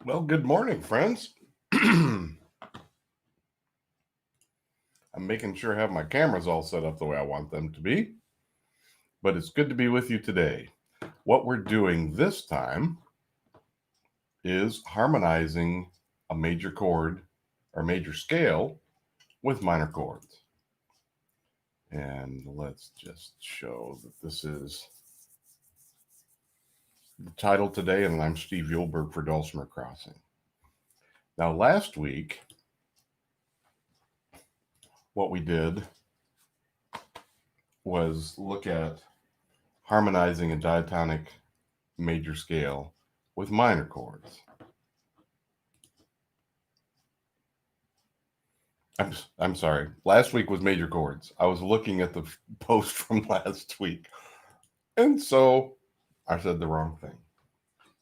Well, good morning, friends. I'm making sure I have my cameras all set up the way I want them to be, but it's good to be with you today. What we're doing this time is harmonizing a major chord or major scale with minor chords. And let's just show that this is the title today, and I'm Steve Yulberg for Dulcimer Crossing. Now, last week, what we did was look at harmonizing a diatonic major scale with minor chords. I'm sorry. Last week was major chords. I was looking at the post from last week, and so I said the wrong thing.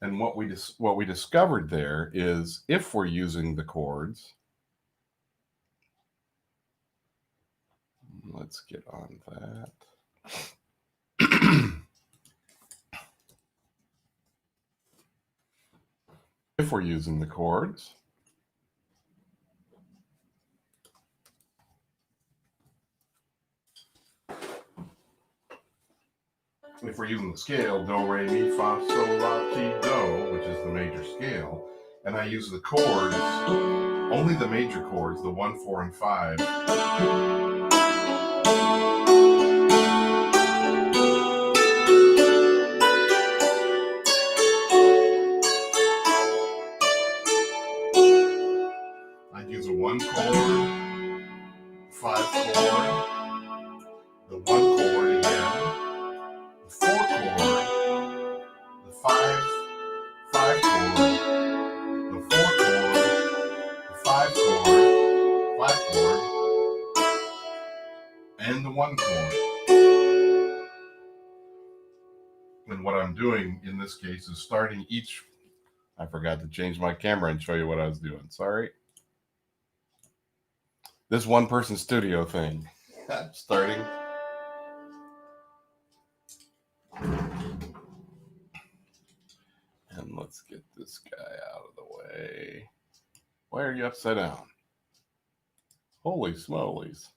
And what we discovered there is if we're using the chords, let's get on that. If we're using the chords, if we're using the scale, do, re, mi, fa, sol, la, ti, do, which is the major scale, and I use the chords, only the major chords, the 1, 4, and 5, I'd use a 1 chord, 5 chord, the 1 chord again, the 4 chord, the 5 chord, the 4 chord, the 5 chord, 5 chord, and the 1 chord. And what I'm doing in this case is starting each, I forgot to change my camera and show you what I was doing. Sorry. This one person studio thing. Starting. And let's get this guy out of the way. Why are you upside down? Holy smolies.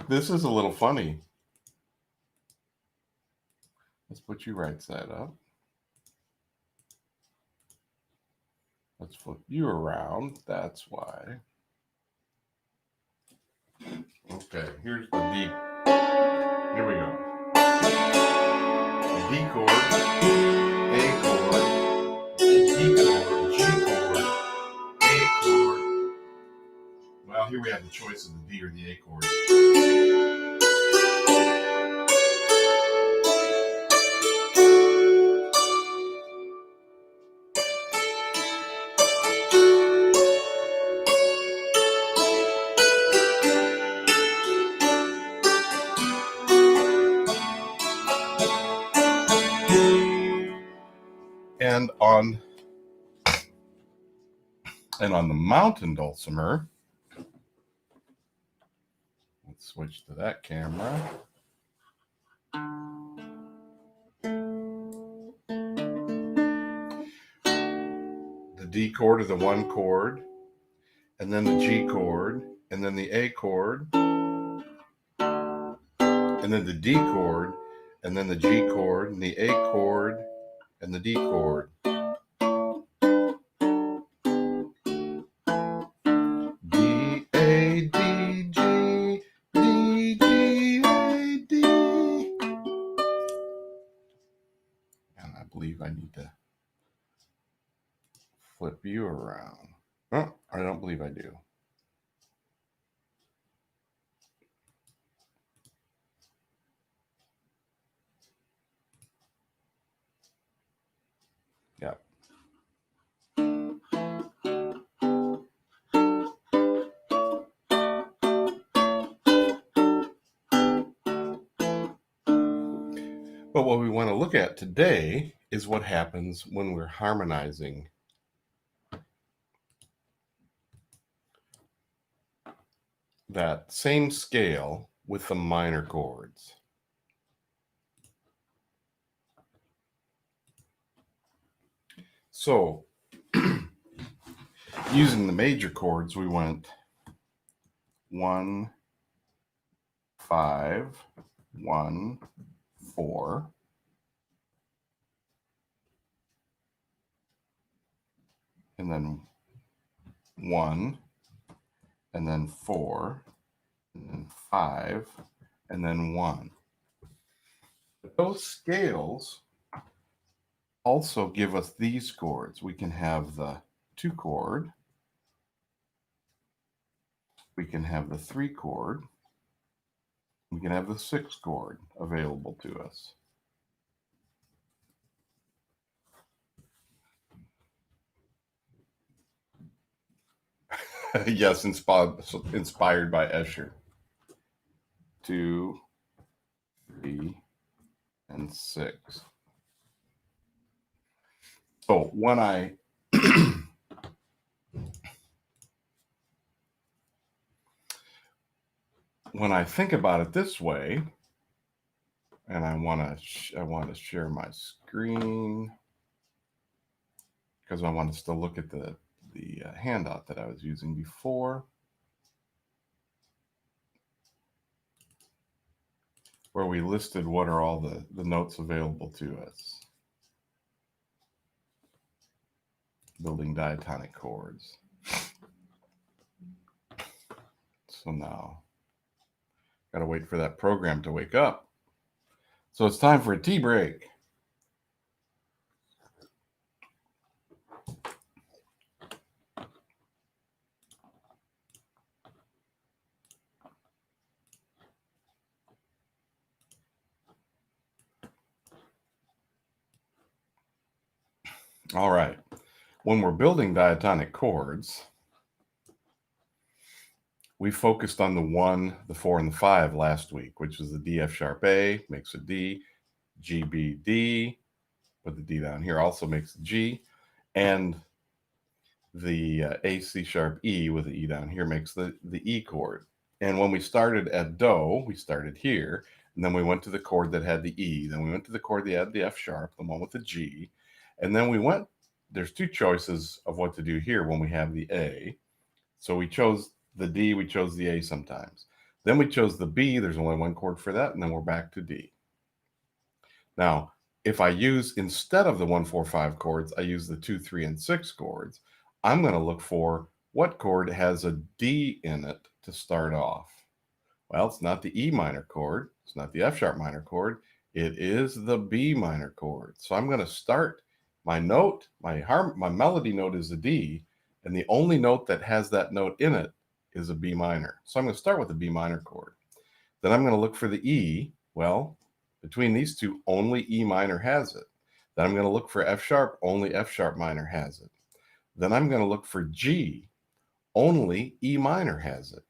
This is a little funny. Let's put you right side up. Let's flip you around. That's why. Okay, here's the D. Here we go. D chord, A chord, D chord, G chord, A chord. Well, here we have the choice of the D or the A chord. And on the mountain dulcimer, let's switch to that camera. The D chord or the 1 chord, and then the G chord, and then the A chord, and then the D chord, and then the G chord, and the A chord, and the D chord. D, A, D, G, D, G, A, D. And I believe I need to flip you around. Oh, I don't believe I do. Yep. But what we want to look at today is what happens when we're harmonizing that same scale with the minor chords. So using the major chords, we went 1, 5, 1, 4, and then 1, and then 4, and then 5, and then 1. But those scales also give us these chords. We can have the 2 chord, we can have the 3 chord, we can have the 6 chord available to us. Yes, inspired by Escher. 2, 3, and 6. So when I when I think about it this way, and I want to share my screen because I want us to look at the handout that I was using before, where we listed what are all the notes available to us. Building diatonic chords. So now, got to wait for that program to wake up. So it's time for a tea break. All right. When we're building diatonic chords, we focused on the 1, the 4, and the 5 last week, which is the D, F sharp A, makes a D, G, B, D, put the D down here, also makes a G, and the A, C sharp, E with the E down here makes the E chord. And when we started at Do, we started here, and then we went to the chord that had the E, then we went to the chord that had the F sharp, the one with the G, and then we went, there's 2 choices of what to do here when we have the A. So we chose the D, we chose the A sometimes. Then we chose the B, there's only 1 chord for that, and then we're back to D. Now, if I use, instead of the 1, 4, 5 chords, I use the 2, 3, and 6 chords, I'm going to look for what chord has a D in it to start off. Well, it's not the E minor chord, it's not the F sharp minor chord, it is the B minor chord. So I'm going to start my note, my melody note is a D, and the only note that has that note in it is a B minor. So I'm going to start with the B minor chord. Then I'm going to look for the E. Well, between these two, only E minor has it. Then I'm going to look for F sharp, only F sharp minor has it. Then I'm going to look for G, only E minor has it.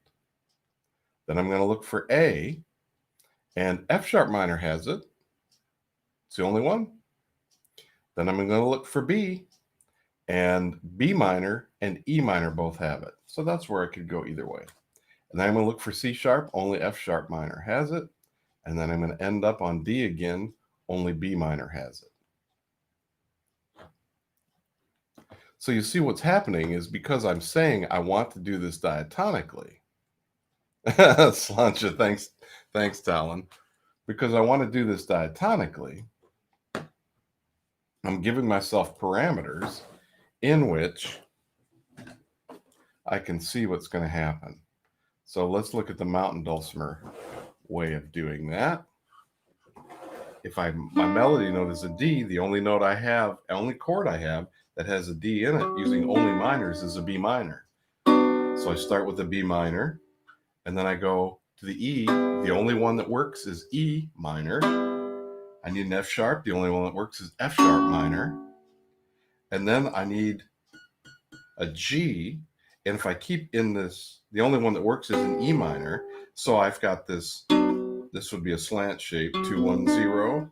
Then I'm going to look for A, and F sharp minor has it. It's the only one. Then I'm going to look for B, and B minor and E minor both have it. So that's where I could go either way. And then I'm going to look for C sharp, only F sharp minor has it. And then I'm going to end up on D again, only B minor has it. So you see what's happening is because I'm saying I want to do this diatonically. Slancha, thanks, Talon. Because I want to do this diatonically, I'm giving myself parameters in which I can see what's going to happen. So let's look at the mountain dulcimer way of doing that. If my melody note is a D, the only note I have, only chord I have that has a D in it using only minors is a B minor. So I start with a B minor, and then I go to the E. The only one that works is E minor. I need an F sharp. The only one that works is F sharp minor. And then I need a G. And if I keep in this, the only one that works is an E minor. So I've got this, this would be a slant shape, 2, 1, 0,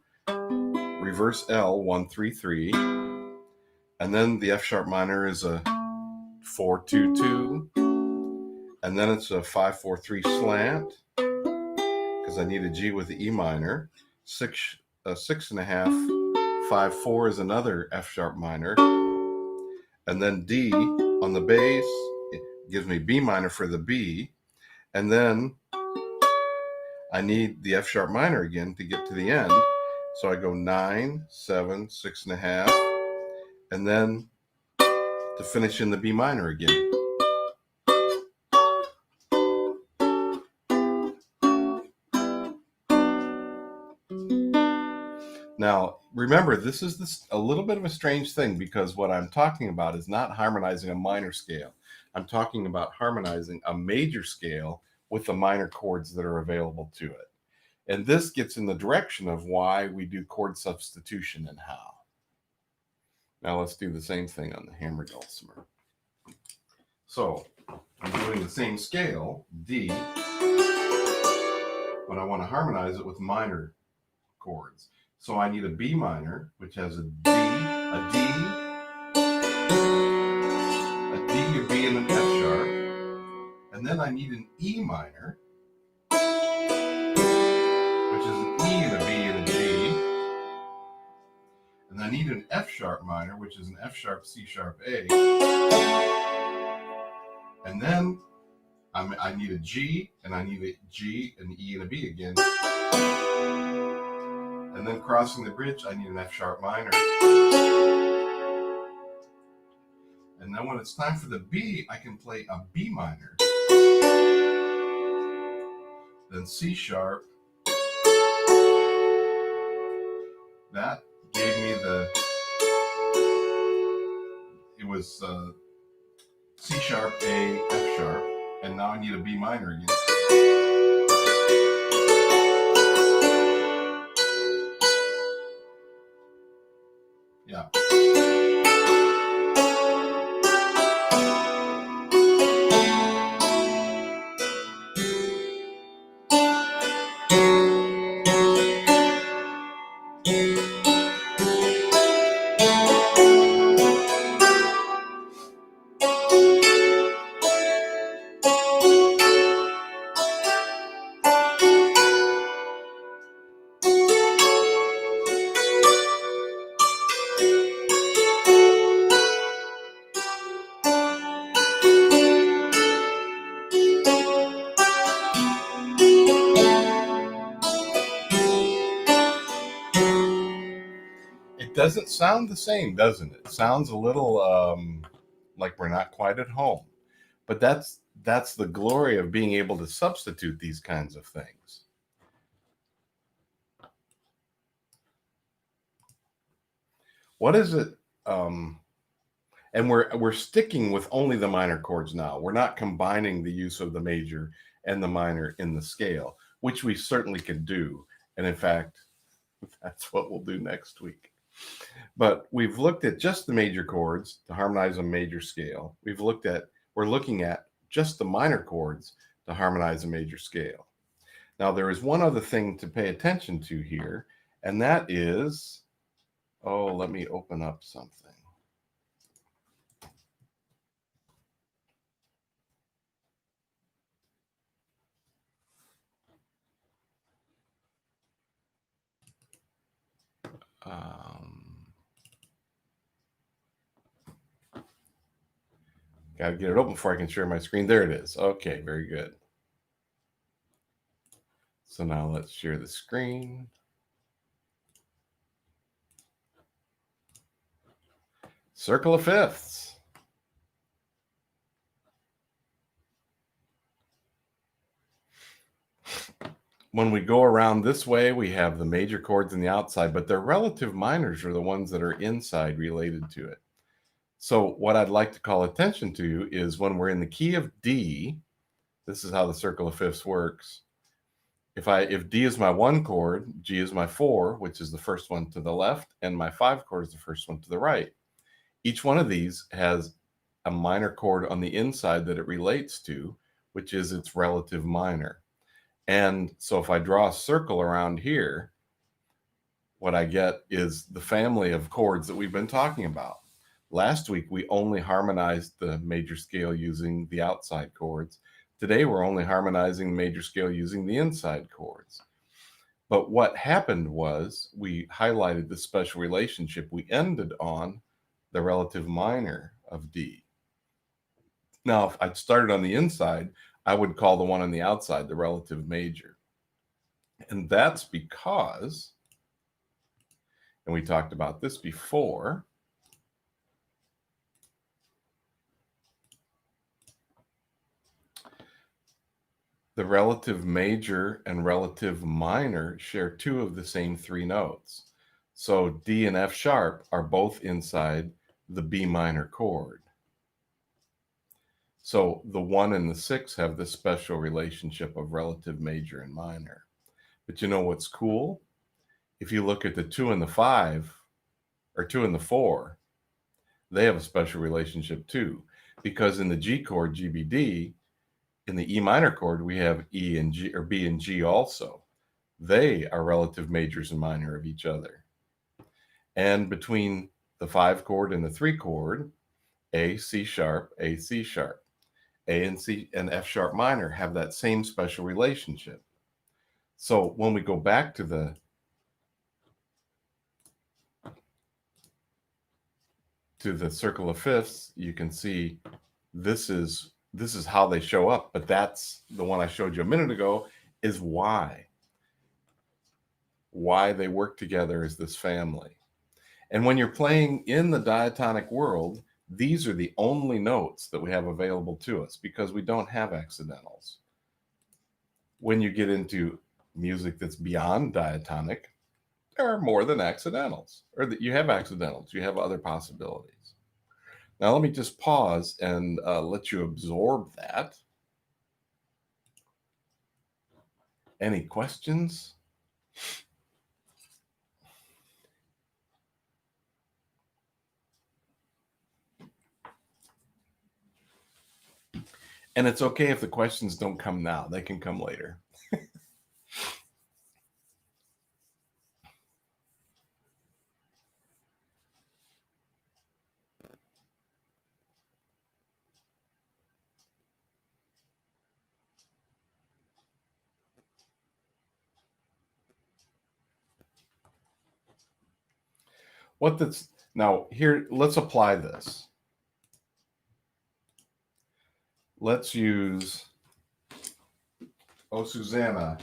reverse L, 1, 3, 3. And then the F sharp minor is a 4, 2, 2. And then it's a 5, 4, 3 slant. is I need a G with the E minor, 6.5, 5/4 is another F sharp minor, and then D on the bass, it gives me B minor for the B, and then I need the F sharp minor again to get to the end. So I go 9, 7, 6.5, and then to finish in the B minor again. Now, remember, this is a little bit of a strange thing because what I'm talking about is not harmonizing a minor scale. I'm talking about harmonizing a major scale with the minor chords that are available to it. And this gets in the direction of why we do chord substitution and how. Now let's do the same thing on the hammer dulcimer. So I'm doing the same scale, D, but I want to harmonize it with minor chords. So I need a B minor, which has a D, a D, a D, a B, and an F sharp. And then I need an E minor, which is an E and a B and a G. And I need an F sharp minor, which is an F sharp, C sharp, A. And then I need a G, and I need a G, an E, and a B again. And then crossing the bridge, I need an F sharp minor. And then when it's time for the B, I can play a B minor. Then C sharp. That gave me it was C sharp, A, F sharp. And now I need a B minor again. Yeah. It doesn't sound the same, doesn't it? It sounds a little like we're not quite at home. But that's the glory of being able to substitute these kinds of things. What is it? And we're sticking with only the minor chords now. We're not combining the use of the major and the minor in the scale, which we certainly could do. And in fact, that's what we'll do next week. But we've looked at just the major chords to harmonize a major scale. We're looking at just the minor chords to harmonize a major scale. Now there is one other thing to pay attention to here, and that is, let me open up something. Got to get it open before I can share my screen. There it is. Okay, very good. So now let's share the screen. Circle of fifths. When we go around this way, we have the major chords on the outside, but their relative minors are the ones that are inside related to it. So what I'd like to call attention to is when we're in the key of D, this is how the circle of fifths works. If D is my 1 chord, G is my 4, which is the first one to the left, and my 5 chord is the first one to the right. Each one of these has a minor chord on the inside that it relates to, which is its relative minor. And so if I draw a circle around here, what I get is the family of chords that we've been talking about. Last week, we only harmonized the major scale using the outside chords. Today, we're only harmonizing the major scale using the inside chords. But what happened was we highlighted the special relationship. We ended on the relative minor of D. Now, if I'd started on the inside, I would call the one on the outside the relative major. And that's because, and we talked about this before, the relative major and relative minor share two of the same three notes. So D and F sharp are both inside the B minor chord. So the 1 and the 6 have this special relationship of relative major and minor. But you know what's cool? If you look at the 2 and the 5, or 2 and the 4, they have a special relationship too. Because in the G chord, GBD, in the E minor chord, we have E and G, or B and G also. They are relative majors and minor of each other. And between the 5 chord and the 3 chord, A, C sharp, A, C sharp. A and C and F sharp minor have that same special relationship. So when we go back to the circle of fifths, you can see this is how they show up, but that's the one I showed you a minute ago, is why they work together as this family. And when you're playing in the diatonic world, these are the only notes that we have available to us because we don't have accidentals. When you get into music that's beyond diatonic, there are more than accidentals, or that you have accidentals, you have other possibilities. Now let me just pause and let you absorb that. Any questions? And it's okay if the questions don't come now. They can come later. Now here, let's apply this. Let's use Oh Susanna.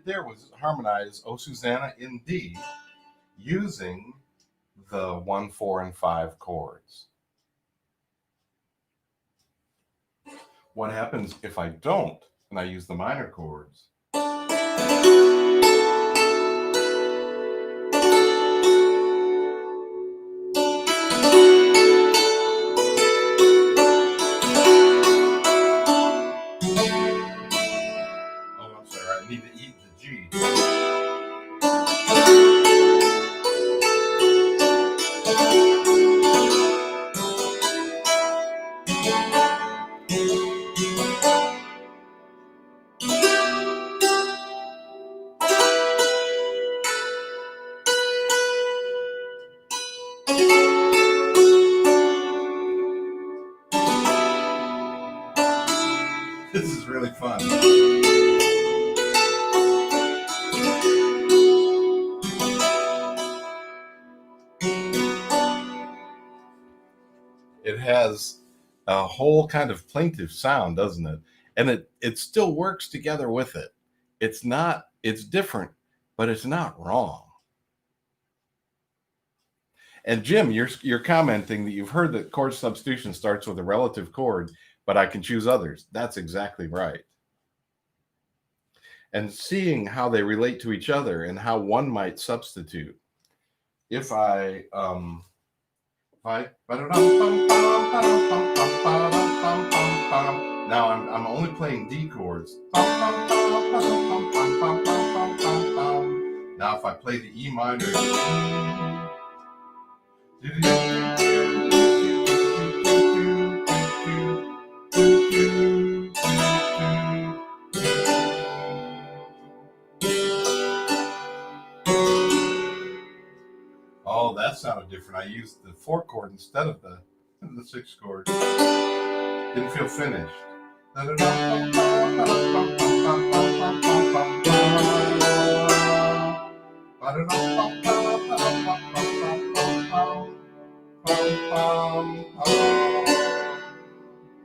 There was harmonize Oh Susanna in D using the 1, 4, and 5 chords. What happens if I don't and I use the minor chords? Oh, I'm sorry, I need to eat the G. This is really fun. It has a whole kind of plaintive sound, doesn't it? And it still works together with it. It's different, but it's not wrong. And Jim, you're commenting that you've heard that chord substitution starts with a relative chord, but I can choose others. That's exactly right. and seeing how they relate to each other and how one might substitute. If I now I'm only playing D chords. Now if I play the E minor, oh, that sounded different. I used the 4 chord instead of the 6 chord. Didn't feel finished.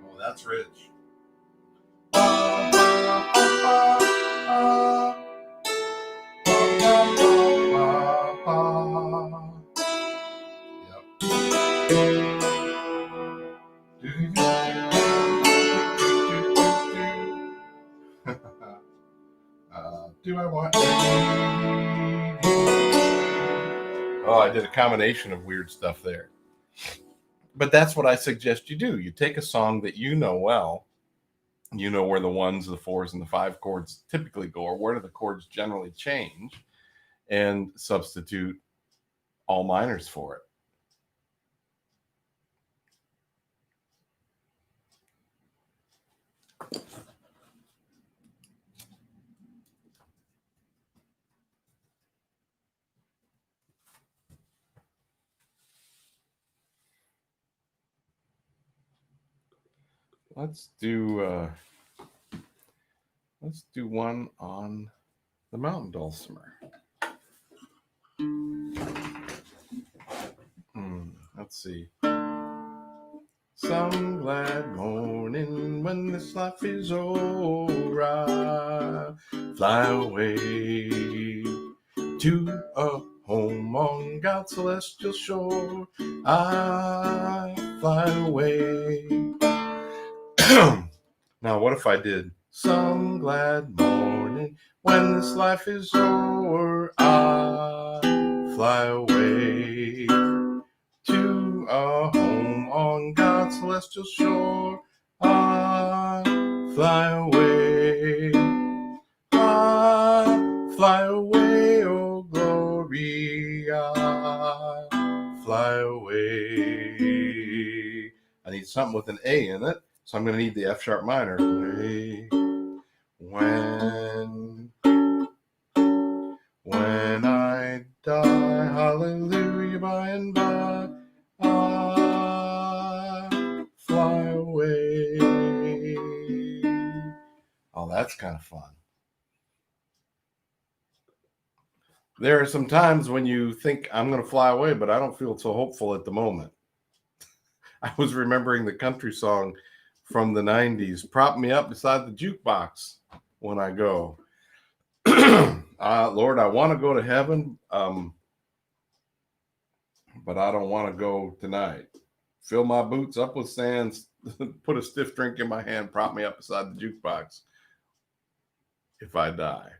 Oh, that's rich. Do I want? Oh, I did a combination of weird stuff there. But that's what I suggest you do. You take a song that you know well, you know where the 1s, the 4s, and the 5 chords typically go, or where do the chords generally change, and substitute all minors for it. Let's do one on the mountain dulcimer. Let's see. Some glad morning when this life is over, fly away to a home on God's celestial shore. I fly away. Now, what if I did some glad morning when this life is over, I fly away to a home on God's celestial shore. I fly away. I fly away, oh glory. I fly away. I need something with an A in it, so I'm going to need the F sharp minor. When I die, hallelujah, by and by, I fly away. Oh, that's kind of fun. There are some times when you think I'm going to fly away, but I don't feel so hopeful at the moment. I was remembering the country song from the 90s, prop me up beside the jukebox when I go. Lord, I want to go to heaven, but I don't want to go tonight. Fill my boots up with sand, put a stiff drink in my hand, prop me up beside the jukebox if I die.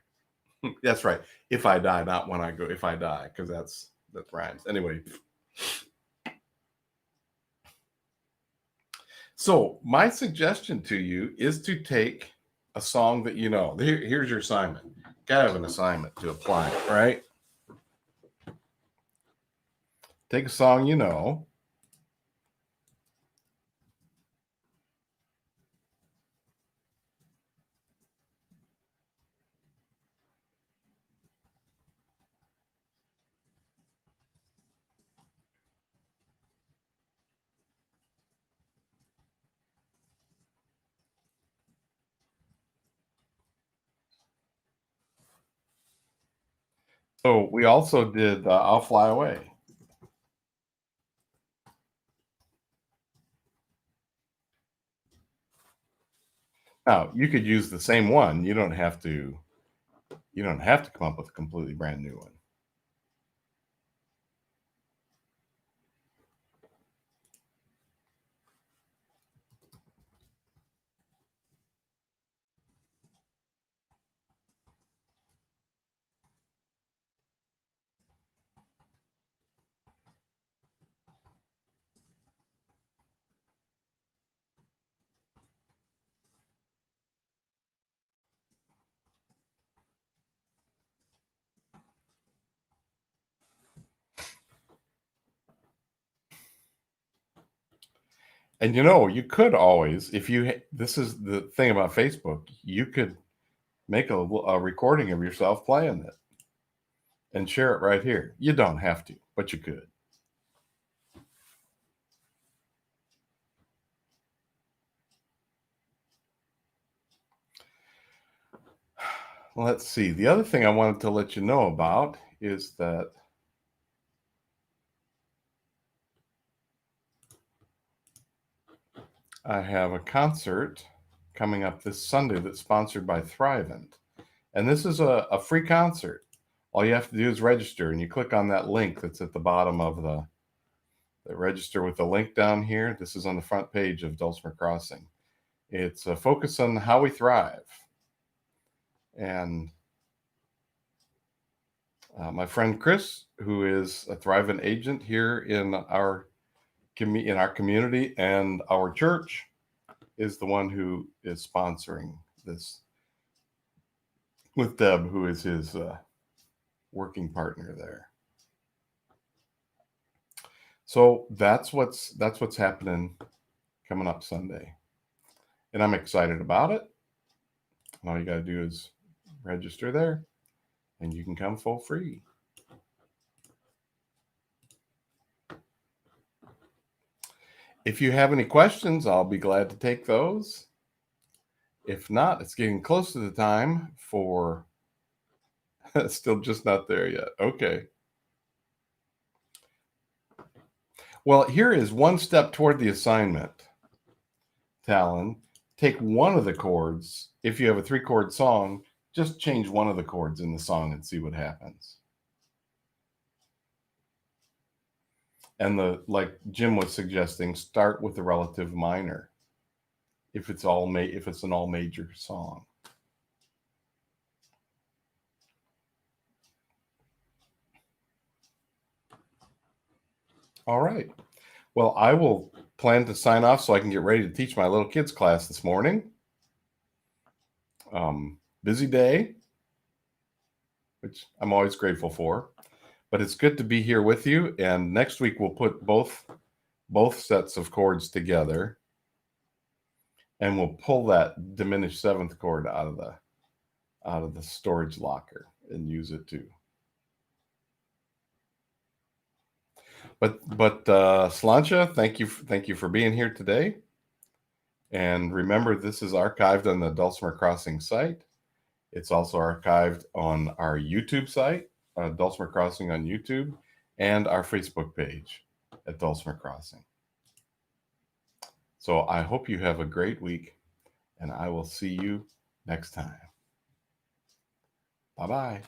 That's right. If I die, not when I go, if I die, because that's rhymes. Anyway. So my suggestion to you is to take a song that you know. Here's your assignment. Gotta have an assignment to apply it, right? Take a song you know. So we also did I'll Fly Away. Now, you could use the same one. You don't have to come up with a completely brand new one. And you could always, if this is the thing about Facebook, you could make a recording of yourself playing it and share it right here. You don't have to, but you could. Let's see. The other thing I wanted to let you know about is that I have a concert coming up this Sunday that's sponsored by Thrivent. And this is a free concert. All you have to do is register, and you click on that link that's at the bottom of the register with the link down here. This is on the front page of Dulcimer Crossing. It's a focus on how we thrive. And my friend Chris, who is a Thrivent agent here in our community and our church, is the one who is sponsoring this with Deb, who is his working partner there. So that's what's happening coming up Sunday, and I'm excited about it. All you got to do is register there, and you can come for free. If you have any questions, I'll be glad to take those. If not, it's getting close to the time for still just not there yet. Okay. Well, here is one step toward the assignment, Talon. Take one of the chords. If you have a 3-chord song, just change one of the chords in the song and see what happens. And like Jim was suggesting, start with the relative minor if it's an all major song. All right. Well, I will plan to sign off so I can get ready to teach my little kids class this morning. Busy day, which I'm always grateful for, but it's good to be here with you. And next week we'll put both sets of chords together, and we'll pull that diminished 7th chord out of the storage locker and use it too. But Slancha, thank you for being here today. And remember, this is archived on the Dulcimer Crossing site. It's also archived on our YouTube site, Dulcimer Crossing on YouTube, and our Facebook page at Dulcimer Crossing. So I hope you have a great week, and I will see you next time. Bye-bye.